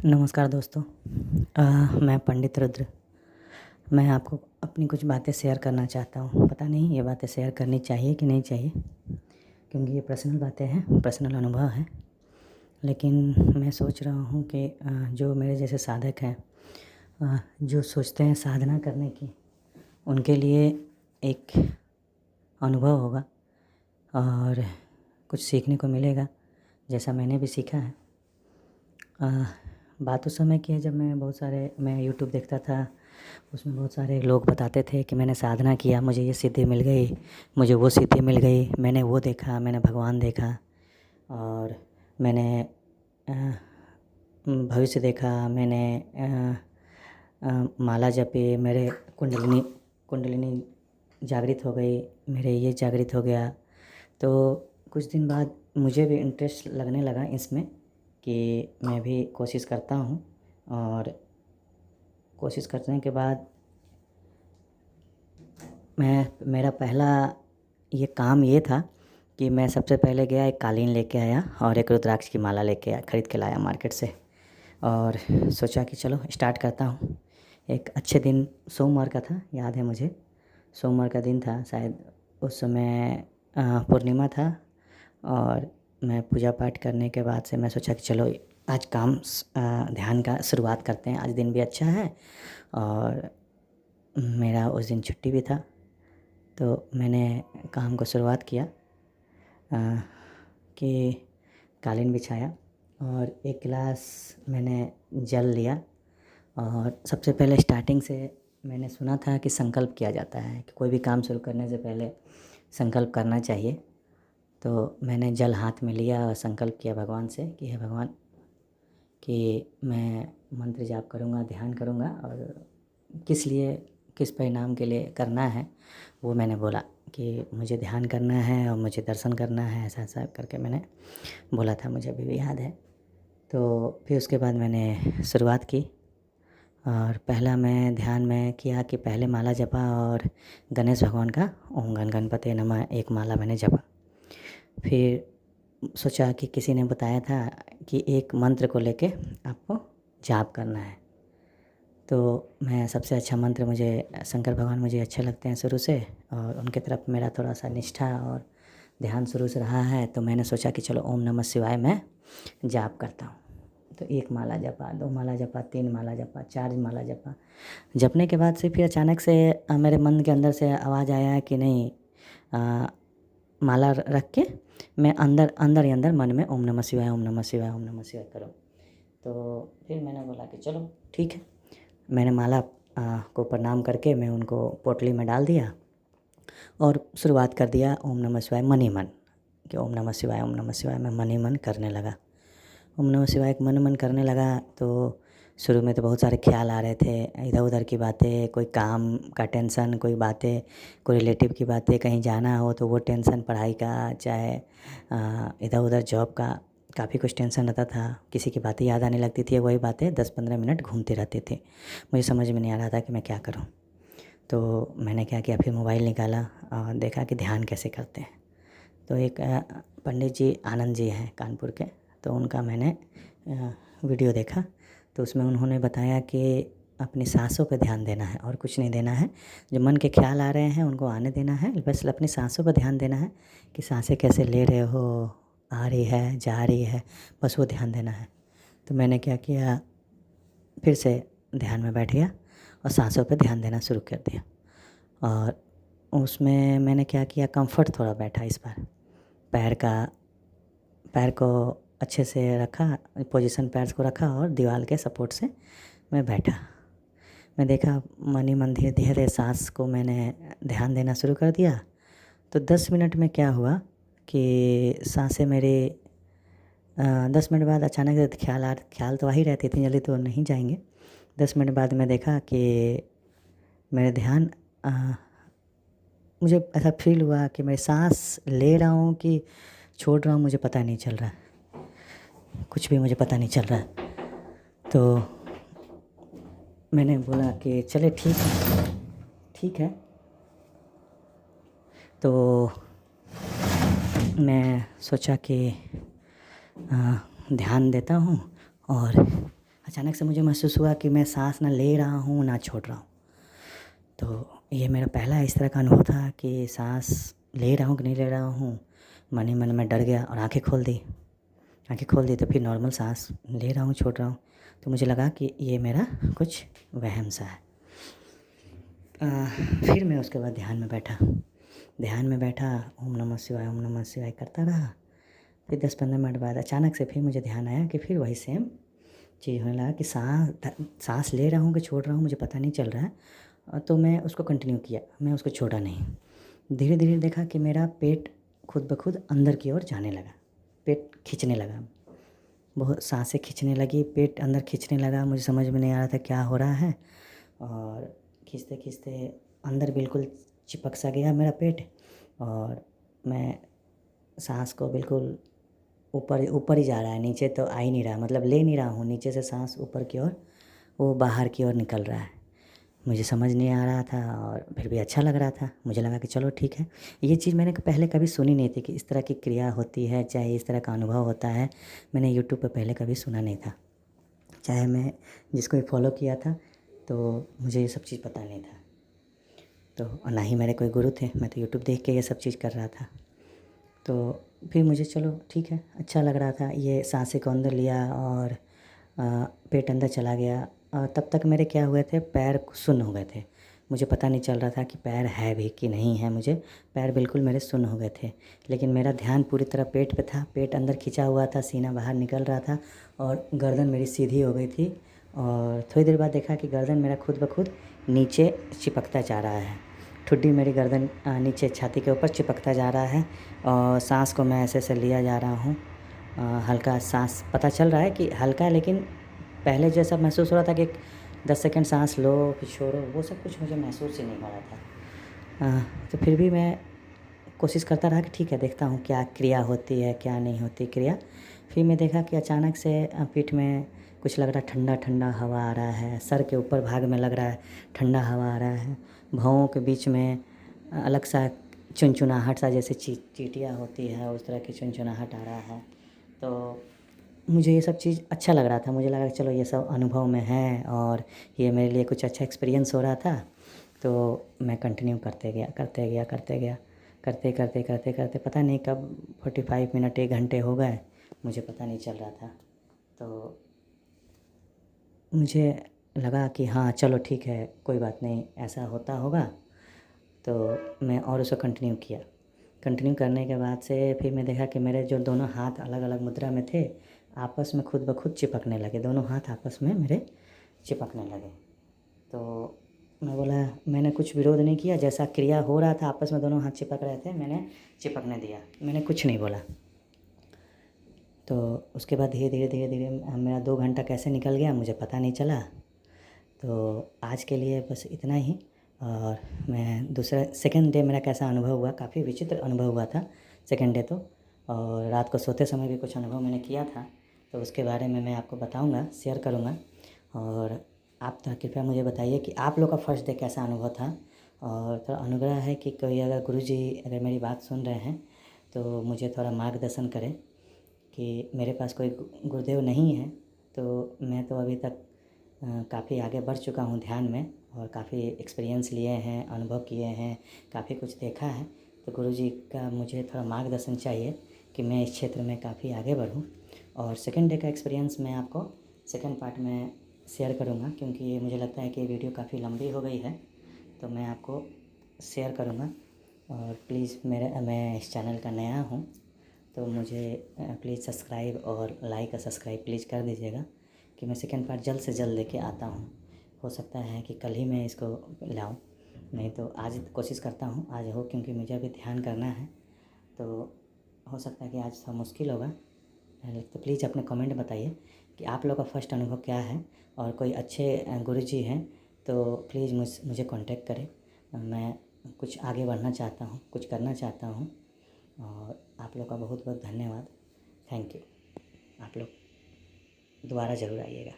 नमस्कार दोस्तों। मैं पंडित रुद्र। मैं आपको अपनी कुछ बातें शेयर करना चाहता हूँ। पता नहीं ये बातें शेयर करनी चाहिए कि नहीं चाहिए, क्योंकि ये पर्सनल बातें हैं, पर्सनल अनुभव है। लेकिन मैं सोच रहा हूँ कि जो मेरे जैसे साधक हैं, जो सोचते हैं साधना करने की, उनके लिए एक अनुभव होगा और कुछ सीखने को मिलेगा, जैसा मैंने भी सीखा है। बात उस समय की है जब मैं यूट्यूब देखता था। उसमें बहुत सारे लोग बताते थे कि मैंने साधना किया, मुझे ये सिद्धि मिल गई, मुझे वो सिद्धि मिल गई, मैंने वो देखा, मैंने भगवान देखा और मैंने भविष्य देखा, मैंने माला जपी, मेरे कुंडलिनी जागृत हो गई, मेरे ये जागृत हो गया। तो कुछ दिन बाद मुझे भी इंटरेस्ट लगने लगा इसमें कि मैं भी कोशिश करता हूँ। और कोशिश करने के बाद मेरा पहला ये काम ये था कि मैं सबसे पहले गया, एक कालीन लेके आया और एक रुद्राक्ष की माला लेके खरीद के लाया मार्केट से, और सोचा कि चलो स्टार्ट करता हूँ। एक अच्छे दिन सोमवार का था, याद है मुझे, सोमवार का दिन था शायद। उस समय पूर्णिमा था और मैं पूजा पाठ करने के बाद से मैं सोचा कि चलो आज ध्यान का शुरुआत करते हैं। आज दिन भी अच्छा है और मेरा उस दिन छुट्टी भी था, तो मैंने काम को शुरुआत किया कि कालीन बिछाया और एक गिलास मैंने जल लिया। और सबसे पहले स्टार्टिंग से मैंने सुना था कि संकल्प किया जाता है कि कोई भी काम शुरू करने से पहले संकल्प करना चाहिए। तो मैंने जल हाथ में लिया और संकल्प किया भगवान से कि हे भगवान, कि मैं मंत्र जाप करूँगा, ध्यान करूँगा और किस परिणाम के लिए करना है वो मैंने बोला कि मुझे ध्यान करना है और मुझे दर्शन करना है, ऐसा ऐसा करके मैंने बोला था, मुझे अभी भी याद है। तो फिर उसके बाद मैंने शुरुआत की और पहला मैं ध्यान में किया कि पहले माला जपा और गणेश भगवान का ओम गण गणपते नमः एक माला मैंने जपा। फिर सोचा कि किसी ने बताया था कि एक मंत्र को लेके आपको जाप करना है। तो मैं सबसे अच्छा मंत्र, मुझे शंकर भगवान मुझे अच्छे लगते हैं शुरू से और उनके तरफ मेरा थोड़ा सा निष्ठा और ध्यान शुरू से रहा है। तो मैंने सोचा कि चलो ओम नमः शिवाय मैं जाप करता हूँ। तो एक माला जपा, 2 माला जपा, 3 माला जपा, 4 माला जपा। जपने के बाद से फिर अचानक से मेरे मन के अंदर से आवाज़ आया कि नहीं, माला रख के मैं अंदर ही अंदर मन में ओम नमः शिवाय, ओम नमः शिवाय, ओम नमः शिवाय करो। तो फिर मैंने बोला कि चलो ठीक है। मैंने माला को प्रणाम करके मैं उनको पोटली में डाल दिया और शुरुआत कर दिया ओम नमः शिवाय मन ही मन, कि ओम नमः शिवाय, ओम नमः शिवाय मैं मन ही मन करने लगा। ओम नमः शिवाय मन मन करने लगा। तो शुरू में तो बहुत सारे ख्याल आ रहे थे, इधर उधर की बातें, कोई काम का टेंशन, कोई बातें, कोई रिलेटिव की बातें, कहीं जाना हो तो वो टेंशन, पढ़ाई का, चाहे इधर उधर जॉब का, काफ़ी कुछ टेंशन रहता था। किसी की बातें याद आने लगती थी, वही बातें 10-15 मिनट घूमती रहती थी। मुझे समझ में नहीं आ रहा था कि मैं क्या करूं। तो मैंने क्या किया, फिर मोबाइल निकाला और देखा कि ध्यान कैसे करते हैं। तो एक पंडित जी आनंद जी हैं कानपुर के, तो उनका मैंने वीडियो देखा। तो उसमें उन्होंने बताया कि अपनी सांसों पे ध्यान देना है और कुछ नहीं देना है। जो मन के ख्याल आ रहे हैं उनको आने देना है, बस अपनी सांसों पर ध्यान देना है कि सांसें कैसे ले रहे हो, आ रही है, जा रही है, बस वो ध्यान देना है। तो मैंने क्या किया, फिर से ध्यान में बैठ गया और सांसों पे ध्यान देना शुरू कर दिया। और उसमें मैंने क्या किया, कंफर्ट थोड़ा बैठा इस बार, पैर को अच्छे से रखा, पोजीशन पैर को रखा और दीवार के सपोर्ट से मैं बैठा। मैं देखा मन ही मन धीरे धीरे सांस को मैंने ध्यान देना शुरू कर दिया। तो 10 मिनट में क्या हुआ कि सांसें मेरी 10 मिनट बाद अचानक से ख्याल तो आ ही रहते थे, जल्दी तो नहीं जाएंगे। 10 मिनट बाद मैं देखा कि मेरे ध्यान मुझे ऐसा फील हुआ कि मैं सांस ले रहा हूँ कि छोड़ रहा हूँ, मुझे पता नहीं चल रहा है, कुछ भी मुझे पता नहीं चल रहा है। तो मैंने बोला कि चले ठीक है। तो मैं सोचा कि ध्यान देता हूँ और अचानक से मुझे महसूस हुआ कि मैं साँस ना ले रहा हूँ ना छोड़ रहा हूँ। तो ये मेरा पहला इस तरह का अनुभव था कि साँस ले रहा हूँ कि नहीं ले रहा हूँ। मन ही मन मैं डर गया और आँखें खोल दी। आँखें खोल दी तो फिर नॉर्मल साँस ले रहा हूँ, छोड़ रहा हूँ। तो मुझे लगा कि ये मेरा कुछ वहम सा है। फिर मैं उसके बाद ध्यान में बैठा। ध्यान में बैठा, ओम नमः शिवाय करता रहा। फिर 10-15 मिनट बाद अचानक से फिर मुझे ध्यान आया कि फिर वही सेम चीज़ होने लगा कि साँस ले रहा हूँ कि छोड़ रहा हूँ मुझे पता नहीं चल रहा है। तो मैं उसको कंटिन्यू किया, मैं उसको छोड़ा नहीं। धीरे-धीरे देखा कि मेरा पेट खुद ब खुद अंदर की ओर जाने लगा, पेट खींचने लगा। बहुत साँसें खींचने लगी, पेट अंदर खींचने लगा, मुझे समझ में नहीं आ रहा था क्या हो रहा है। और खींचते-खींचते अंदर बिल्कुल चिपक सा गया मेरा पेट और मैं साँस को बिल्कुल ऊपर ऊपर ही जा रहा है, नीचे तो आ ही नहीं रहा, मतलब ले नहीं रहा हूँ, नीचे से साँस ऊपर की ओर वो बाहर की ओर निकल रहा है। मुझे समझ नहीं आ रहा था और फिर भी अच्छा लग रहा था। मुझे लगा कि चलो ठीक है। ये चीज़ मैंने पहले कभी सुनी नहीं थी कि इस तरह की क्रिया होती है, चाहे इस तरह का अनुभव होता है। मैंने यूट्यूब पे पहले कभी सुना नहीं था। चाहे मैं जिसको भी फॉलो किया था तो मुझे ये सब चीज़ पता नहीं था। तो और ना ही मेरे कोई गुरु थे, मैं तो यूट्यूब देख के ये सब चीज़ कर रहा था। तो फिर मुझे चलो ठीक है, अच्छा लग रहा था। ये साँसें को अंदर लिया और पेट अंदर चला गया। तब तक मेरे क्या हुए थे, पैर सुन्न हो गए थे। मुझे पता नहीं चल रहा था कि पैर है भी कि नहीं है मुझे, पैर बिल्कुल मेरे सुन्न हो गए थे। लेकिन मेरा ध्यान पूरी तरह पेट पे था, पेट अंदर खिंचा हुआ था, सीना बाहर निकल रहा था और गर्दन मेरी सीधी हो गई थी। और थोड़ी देर बाद देखा कि गर्दन मेरा खुद ब खुद नीचे चिपकता जा रहा है। ठुड्डी मेरी गर्दन नीचे छाती के ऊपर चिपकता जा रहा है और साँस को मैं ऐसे-ऐसे लिया जा रहा हूँ। हल्का साँस पता चल रहा है कि हल्का है, लेकिन पहले जैसा महसूस हो रहा था कि 10 सेकंड साँस लो फिर छोड़ो, वो सब कुछ मुझे महसूस ही नहीं हो रहा था। तो फिर भी मैं कोशिश करता रहा कि ठीक है, देखता हूँ क्या क्रिया होती है, क्या नहीं होती क्रिया। फिर मैं देखा कि अचानक से पीठ में कुछ लग रहा है, ठंडा-ठंडा हवा आ रहा है। सर के ऊपर भाग में लग रहा है ठंडा हवा आ रहा है। भौहों के बीच में अलग सा चुनचुनाहट सा, जैसे चींटियाँ होती है उस तरह की चुनचुनाहट आ रहा है। तो मुझे ये सब चीज़ अच्छा लग रहा था। मुझे लगा कि चलो ये सब अनुभव में है और ये मेरे लिए कुछ अच्छा एक्सपीरियंस हो रहा था। तो मैं कंटिन्यू करते करते पता नहीं कब 45 मिनट 1 घंटे हो गए, मुझे पता नहीं चल रहा था। तो मुझे लगा कि हाँ चलो ठीक है, कोई बात नहीं, ऐसा होता होगा। तो मैं और उसे कंटिन्यू किया। कंटिन्यू करने के बाद से फिर मैं देखा कि मेरे जो दोनों हाथ अलग-अलग मुद्रा में थे, आपस में खुद ब खुद चिपकने लगे। दोनों हाथ आपस में मेरे चिपकने लगे। तो मैं बोला, मैंने कुछ विरोध नहीं किया, जैसा क्रिया हो रहा था आपस में दोनों हाथ चिपक रहे थे, मैंने चिपकने दिया। मैंने कुछ नहीं बोला। तो उसके बाद धीरे-धीरे मेरा 2 घंटा कैसे निकल गया मुझे पता नहीं चला। तो आज के लिए बस इतना ही। और मैं दूसरा सेकंड डे मेरा कैसा अनुभव हुआ, काफ़ी विचित्र अनुभव हुआ था सेकंड डे तो। और रात को सोते समय भी कुछ अनुभव मैंने किया था, तो उसके बारे में मैं आपको बताऊंगा, शेयर करूंगा। और आप तो कृपया मुझे बताइए कि आप लोग का फर्स्ट डे कैसा अनुभव था। और थोड़ा अनुग्रह है कि कोई अगर गुरुजी अगर मेरी बात सुन रहे हैं तो मुझे थोड़ा मार्गदर्शन करें कि मेरे पास कोई गुरुदेव नहीं है। तो मैं तो अभी तक काफ़ी आगे बढ़ चुका हूँ ध्यान में और काफ़ी एक्सपीरियंस लिए हैं, अनुभव किए हैं, काफ़ी कुछ देखा है। तो गुरुजी का मुझे थोड़ा मार्गदर्शन चाहिए कि मैं इस क्षेत्र में काफ़ी आगे बढ़ूँ। और सेकंड डे का एक्सपीरियंस मैं आपको सेकंड पार्ट में शेयर करूँगा, क्योंकि ये मुझे लगता है कि वीडियो काफ़ी लंबी हो गई है, तो मैं आपको शेयर करूँगा। और प्लीज़ मैं इस चैनल का नया हूँ, तो मुझे प्लीज़ सब्सक्राइब और लाइक और सब्सक्राइब प्लीज़ कर दीजिएगा कि मैं सेकंड पार्ट जल्द से जल्द लेके आता हूँ। हो सकता है कि कल ही मैं इसको लाऊं, नहीं तो आज कोशिश करता हूँ आज हो, क्योंकि मुझे अभी ध्यान करना है। तो हो सकता है कि आज थोड़ा मुश्किल होगा। तो प्लीज़ अपने कमेंट बताइए कि आप लोग का फर्स्ट अनुभव क्या है। और कोई अच्छे गुरुजी हैं तो प्लीज़ मुझे कांटेक्ट करें। मैं कुछ आगे बढ़ना चाहता हूँ, कुछ करना चाहता हूँ। और आप लोग का बहुत बहुत धन्यवाद। Thank you. आप लोग दोबारा ज़रूर आइएगा।